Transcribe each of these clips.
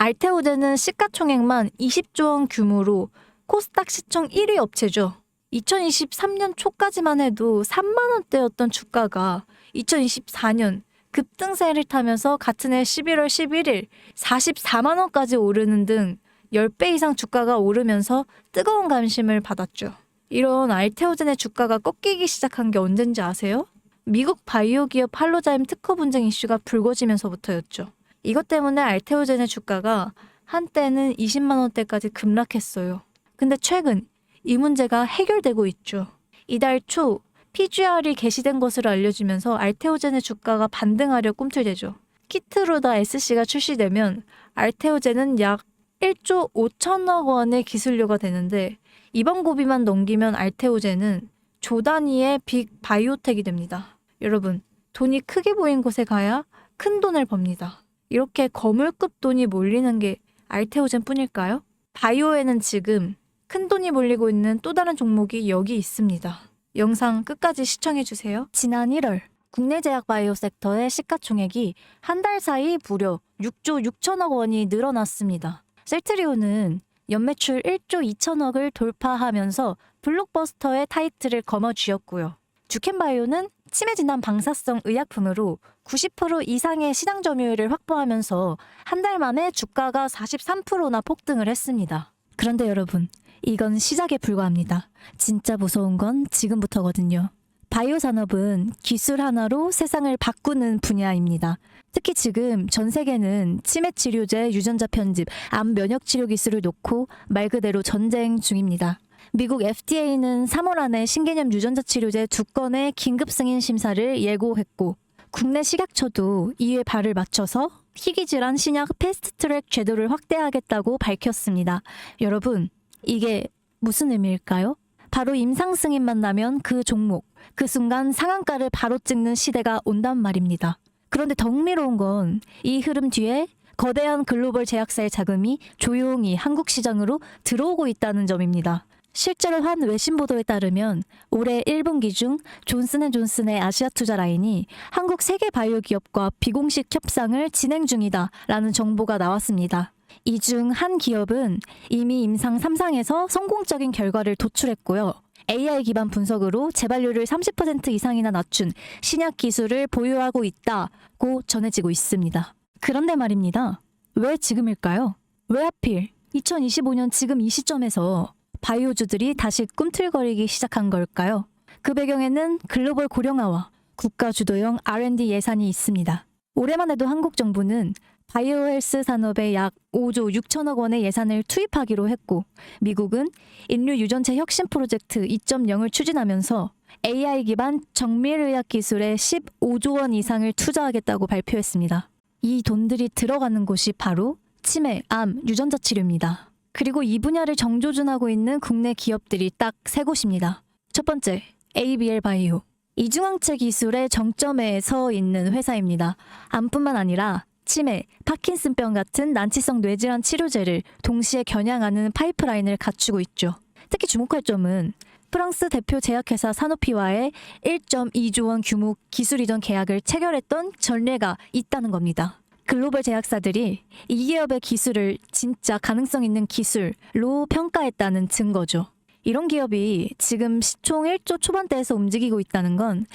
알테오젠은 시가총액만 20조 원 규모로 코스닥 시총 1위 업체죠. 2023년 초까지만 해도 3만 원대였던 주가가 2024년 급등세를 타면서 같은 해 11월 11일 44만 원까지 오르는 등 10배 이상 주가가 오르면서 뜨거운 관심을 받았죠. 이런 알테오젠의 주가가 꺾이기 시작한 게 언젠지 아세요? 미국 바이오 기업 할로자임 특허 분쟁 이슈가 불거지면서부터였죠. 이것 때문에 알테오젠의 주가가 한때는 20만 원대까지 급락했어요. 근데 최근 이 문제가 해결되고 있죠. 이달 초 PGR이 개시된 것으로 알려지면서 알테오젠의 주가가 반등하려 꿈틀대죠. 키트루다 SC가 출시되면 알테오젠은 약 1조 5천억 원의 기술료가 되는데 이번 고비만 넘기면 알테오젠은 조 단위의 빅 바이오텍이 됩니다. 여러분, 돈이 크게 보인 곳에 가야 큰 돈을 법니다. 이렇게 거물급 돈이 몰리는 게 알테오젠 뿐일까요? 바이오에는 지금 큰 돈이 몰리고 있는 또 다른 종목이 여기 있습니다. 영상 끝까지 시청해주세요. 지난 1월 국내 제약 바이오 섹터의 시가총액이 한 달 사이 무려 6조 6천억 원이 늘어났습니다. 셀트리온은 연매출 1조 2천억을 돌파하면서 블록버스터의 타이틀을 거머쥐었고요. 주켄바이오는 치매 진단 방사성 의약품으로 90% 이상의 시장 점유율을 확보하면서 한 달 만에 주가가 43%나 폭등을 했습니다. 그런데 여러분, 이건 시작에 불과합니다. 진짜 무서운 건 지금부터거든요. 바이오 산업은 기술 하나로 세상을 바꾸는 분야입니다. 특히 지금 전 세계는 치매 치료제, 유전자 편집, 암 면역 치료 기술을 놓고 말 그대로 전쟁 중입니다. 미국 FDA는 3월 안에 신개념 유전자 치료제 2건의 긴급 승인 심사를 예고했고 국내 식약처도 이에 발을 맞춰서 희귀질환 신약 패스트트랙 제도를 확대하겠다고 밝혔습니다. 여러분, 이게 무슨 의미일까요? 바로 임상 승인만 나면 그 종목, 그 순간 상한가를 바로 찍는 시대가 온단 말입니다. 그런데 더 흥미로운 건 이 흐름 뒤에 거대한 글로벌 제약사의 자금이 조용히 한국 시장으로 들어오고 있다는 점입니다. 실제로 한 외신 보도에 따르면 올해 1분기 중 존슨앤존슨의 아시아 투자 라인이 한국 세계 바이오 기업과 비공식 협상을 진행 중이다라는 정보가 나왔습니다. 이 중 한 기업은 이미 임상 3상에서 성공적인 결과를 도출했고요. AI 기반 분석으로 재발률을 30% 이상이나 낮춘 신약 기술을 보유하고 있다고 전해지고 있습니다. 그런데 말입니다. 왜 지금일까요? 왜 하필 2025년 지금 이 시점에서 바이오주들이 다시 꿈틀거리기 시작한 걸까요? 그 배경에는 글로벌 고령화와 국가 주도형 R&D 예산이 있습니다. 올해만 해도 한국 정부는 바이오 헬스 산업에 약 5조 6천억 원의 예산을 투입하기로 했고 미국은 인류 유전체 혁신 프로젝트 2.0을 추진하면서 AI 기반 정밀의학 기술에 15조 원 이상을 투자하겠다고 발표했습니다. 이 돈들이 들어가는 곳이 바로 치매, 암, 유전자 치료입니다. 그리고 이 분야를 정조준하고 있는 국내 기업들이 딱 세 곳입니다. 첫 번째, ABL 바이오. 이중항체 기술의 정점에 서 있는 회사입니다. 암뿐만 아니라 치매, 파킨슨병 같은 난치성 뇌질환 치료제를 동시에 겨냥하는 파이프라인을 갖추고 있죠. 특히 주목할 점은 프랑스 대표 제약회사 사노피와의 1.2조 원 규모 기술 이전 계약을 체결했던 전례가 있다는 겁니다. 글로벌 제약사들이 이 기업의 기술을 진짜 가능성 있는 기술로 평가했다는 증거죠. 이런 기업이 지금 시총 1조 초반대에서 움직이고 있다는 건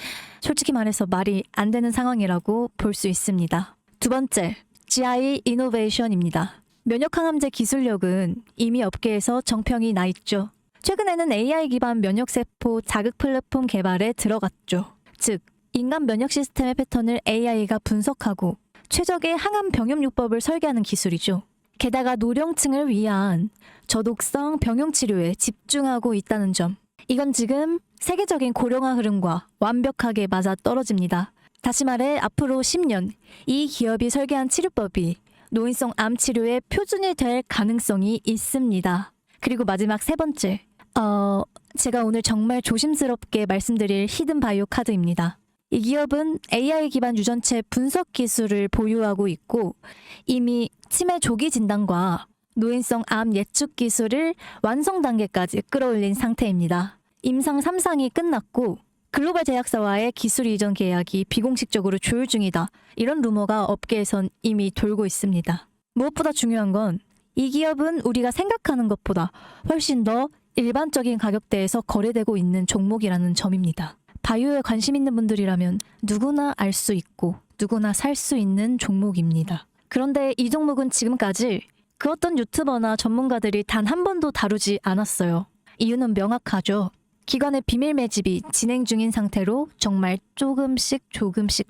솔직히 말해서 말이 안 되는 상황이라고 볼 수 있습니다. 두 번째, GI 이노베이션입니다. 면역항암제 기술력은 이미 업계에서 정평이 나 있죠. 최근에는 AI 기반 면역세포 자극 플랫폼 개발에 들어갔죠. 즉, 인간 면역 시스템의 패턴을 AI가 분석하고 최적의 항암 병용요법을 설계하는 기술이죠. 게다가 노령층을 위한 저독성 병용 치료에 집중하고 있다는 점. 이건 지금 세계적인 고령화 흐름과 완벽하게 맞아 떨어집니다. 다시 말해 앞으로 10년 이 기업이 설계한 치료법이 노인성 암 치료의 표준이 될 가능성이 있습니다. 그리고 마지막 세 번째. 제가 오늘 정말 조심스럽게 말씀드릴 히든 바이오 카드입니다. 이 기업은 AI 기반 유전체 분석 기술을 보유하고 있고 이미 치매 조기 진단과 노인성 암 예측 기술을 완성 단계까지 끌어올린 상태입니다. 임상 3상이 끝났고 글로벌 제약사와의 기술 이전 계약이 비공식적으로 조율 중이다. 이런 루머가 업계에선 이미 돌고 있습니다. 무엇보다 중요한 건 이 기업은 우리가 생각하는 것보다 훨씬 더 일반적인 가격대에서 거래되고 있는 종목이라는 점입니다. 바이오에 관심 있는 분들이라면 누구나 알 수 있고 누구나 살 수 있는 종목입니다. 그런데 이 종목은 지금까지 그 어떤 유튜버나 전문가들이 단 한 번도 다루지 않았어요. 이유는 명확하죠. 기관의 비밀 매집이 진행 중인 상태로 정말 조금씩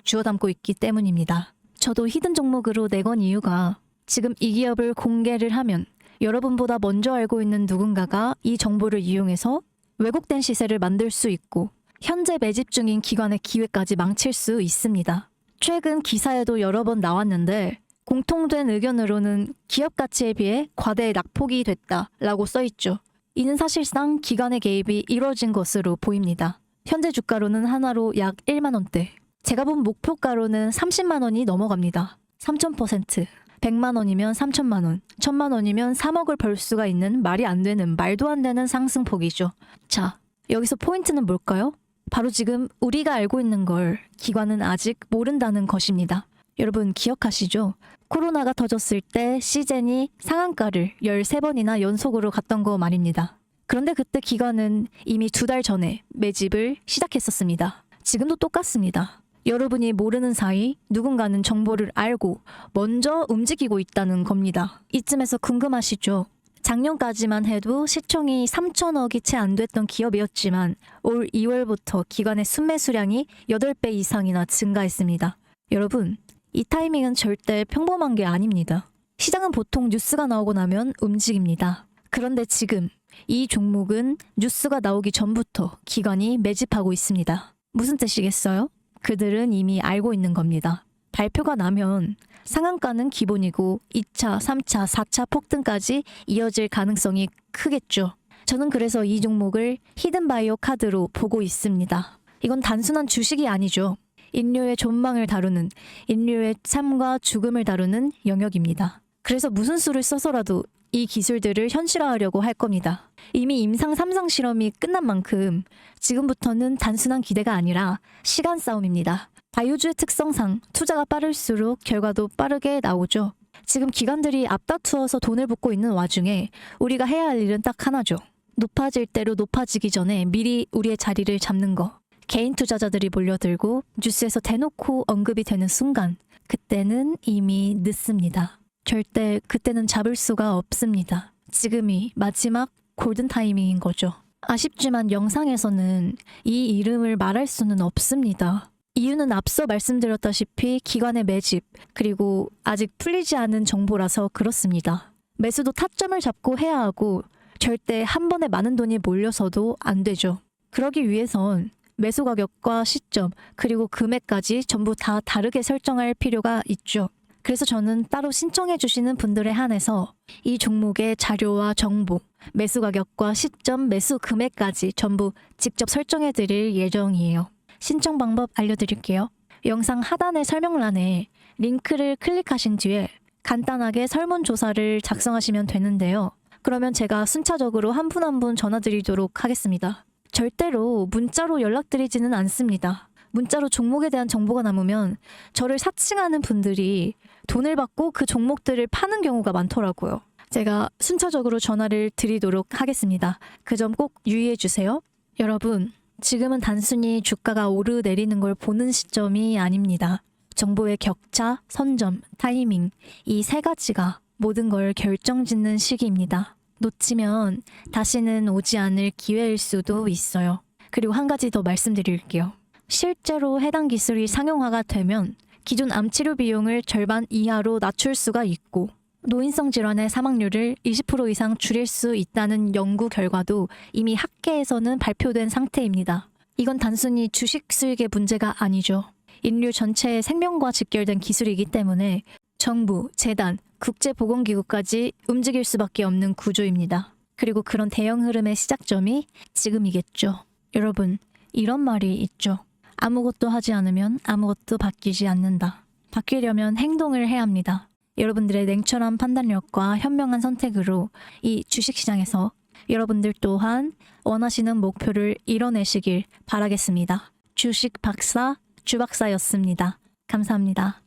주워 담고 있기 때문입니다. 저도 히든 종목으로 내건 이유가 지금 이 기업을 공개를 하면 여러분보다 먼저 알고 있는 누군가가 이 정보를 이용해서 왜곡된 시세를 만들 수 있고 현재 매집 중인 기관의 기회까지 망칠 수 있습니다. 최근 기사에도 여러 번 나왔는데 공통된 의견으로는 기업 가치에 비해 과대 낙폭이 됐다라고 써있죠. 이는 사실상 기관의 개입이 이루어진 것으로 보입니다. 현재 주가로는 하나로 약 1만 원대. 제가 본 목표가로는 30만 원이 넘어갑니다. 3000%. 100만 원이면 3천만 원, 1000만 원이면 3억을 벌 수가 있는 말이 안 되는, 말도 안 되는 상승폭이죠. 자, 여기서 포인트는 뭘까요? 바로 지금 우리가 알고 있는 걸 기관은 아직 모른다는 것입니다. 여러분 기억하시죠? 코로나가 터졌을 때 시젠이 상한가를 13번이나 연속으로 갔던 거 말입니다. 그런데 그때 기관은 이미 2달 전에 매집을 시작했었습니다. 지금도 똑같습니다. 여러분이 모르는 사이 누군가는 정보를 알고 먼저 움직이고 있다는 겁니다. 이쯤에서 궁금하시죠? 작년까지만 해도 시총이 3천억이 채 안 됐던 기업이었지만 올 2월부터 기관의 순매수량이 8배 이상이나 증가했습니다. 여러분, 이 타이밍은 절대 평범한 게 아닙니다. 시장은 보통 뉴스가 나오고 나면 움직입니다. 그런데 지금 이 종목은 뉴스가 나오기 전부터 기관이 매집하고 있습니다. 무슨 뜻이겠어요? 그들은 이미 알고 있는 겁니다. 발표가 나면 상한가는 기본이고 2차, 3차, 4차 폭등까지 이어질 가능성이 크겠죠. 저는 그래서 이 종목을 히든바이오 카드로 보고 있습니다. 이건 단순한 주식이 아니죠. 인류의 존망을 다루는, 인류의 삶과 죽음을 다루는 영역입니다. 그래서 무슨 수를 써서라도 이 기술들을 현실화하려고 할 겁니다. 이미 임상 3상 실험이 끝난 만큼 지금부터는 단순한 기대가 아니라 시간 싸움입니다. 바이오주의 특성상 투자가 빠를수록 결과도 빠르게 나오죠. 지금 기관들이 앞다투어서 돈을 붓고 있는 와중에 우리가 해야 할 일은 딱 하나죠. 높아질 대로 높아지기 전에 미리 우리의 자리를 잡는 거. 개인 투자자들이 몰려들고 뉴스에서 대놓고 언급이 되는 순간 그때는 이미 늦습니다. 절대 그때는 잡을 수가 없습니다. 지금이 마지막 골든 타이밍인 거죠. 아쉽지만 영상에서는 이 이름을 말할 수는 없습니다. 이유는 앞서 말씀드렸다시피 기관의 매집, 그리고 아직 풀리지 않은 정보라서 그렇습니다. 매수도 타점을 잡고 해야 하고 절대 한 번에 많은 돈이 몰려서도 안 되죠. 그러기 위해선 매수 가격과 시점, 그리고 금액까지 전부 다 다르게 설정할 필요가 있죠. 그래서 저는 따로 신청해 주시는 분들에 한해서 이 종목의 자료와 정보, 매수 가격과 시점, 매수 금액까지 전부 직접 설정해 드릴 예정이에요. 신청 방법 알려드릴게요. 영상 하단의 설명란에 링크를 클릭하신 뒤에 간단하게 설문조사를 작성하시면 되는데요. 그러면 제가 순차적으로 한 분 한 분 전화드리도록 하겠습니다. 절대로 문자로 연락드리지는 않습니다. 문자로 종목에 대한 정보가 남으면 저를 사칭하는 분들이 돈을 받고 그 종목들을 파는 경우가 많더라고요. 제가 순차적으로 전화를 드리도록 하겠습니다. 그 점 꼭 유의해 주세요. 여러분, 지금은 단순히 주가가 오르내리는 걸 보는 시점이 아닙니다. 정보의 격차, 선점, 타이밍, 이 세 가지가 모든 걸 결정짓는 시기입니다. 놓치면 다시는 오지 않을 기회일 수도 있어요. 그리고 한 가지 더 말씀드릴게요. 실제로 해당 기술이 상용화가 되면 기존 암 치료 비용을 절반 이하로 낮출 수가 있고 노인성 질환의 사망률을 20% 이상 줄일 수 있다는 연구 결과도 이미 학계에서는 발표된 상태입니다. 이건 단순히 주식 수익의 문제가 아니죠. 인류 전체의 생명과 직결된 기술이기 때문에 정부, 재단, 국제보건기구까지 움직일 수밖에 없는 구조입니다. 그리고 그런 대형 흐름의 시작점이 지금이겠죠. 여러분, 이런 말이 있죠. 아무것도 하지 않으면 아무것도 바뀌지 않는다. 바뀌려면 행동을 해야 합니다. 여러분들의 냉철한 판단력과 현명한 선택으로 이 주식시장에서 여러분들 또한 원하시는 목표를 이뤄내시길 바라겠습니다. 주식 박사, 주박사였습니다. 감사합니다.